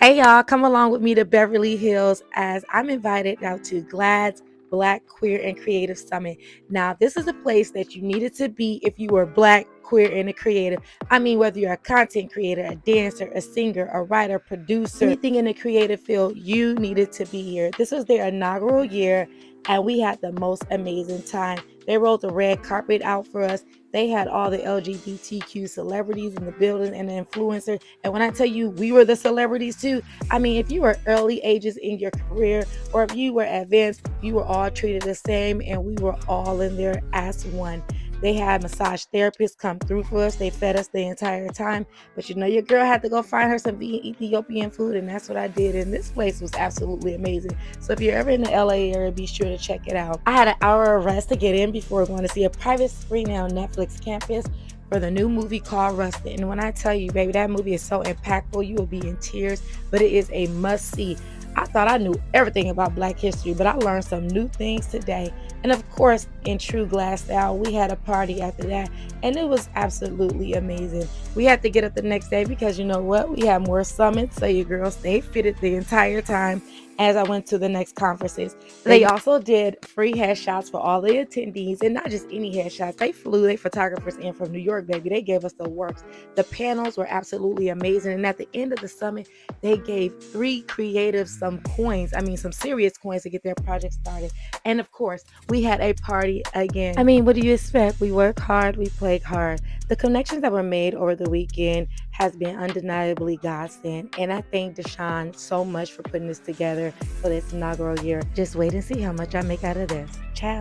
Hey y'all, come along with me to Beverly Hills as I'm invited out to GLAAD's Black, Queer, and Creative Summit. Now, this is a place that you needed to be if you were Black, queer, and a creative. I mean, whether you're a content creator, a dancer, a singer, a writer, producer, anything in the creative field, you needed to be here. This was their inaugural year, and we had the most amazing time. They rolled the red carpet out for us. They had all the LGBTQ celebrities in the building and the influencers. And when I tell you we were the celebrities too, I mean, if you were early ages in your career or if you were advanced, you were all treated the same and we were all in there as one. They had massage therapists come through for us. They fed us the entire time. But you know, your girl had to go find her some Ethiopian food, and that's what I did. And this place was absolutely amazing. So if you're ever in the LA area, be sure to check it out. I had an hour of rest to get in before going to see a private screening on Netflix campus for the new movie called Rusted. And when I tell you, baby, that movie is so impactful, you will be in tears, but it is a must see. I thought I knew everything about Black history, but I learned some new things today. And of course, in true GLAAD style, we had a party after that, and it was absolutely amazing. We had to get up the next day because you know what? We had more summits, so your girl stayed fitted the entire time as I went to the next conferences. They also did free headshots for all the attendees, and not just any headshots. They flew their photographers in from New York, baby. They gave us the works. The panels were absolutely amazing, and at the end of the summit, they gave three creatives some coins. I mean, some serious coins to get their project started. And of course, we had a party again. I mean, what do you expect? We work hard, we play hard. The connections that were made over the weekend has been undeniably godsend. And I thank Deshaun so much for putting this together for this inaugural year. Just wait and see how much I make out of this. Ciao.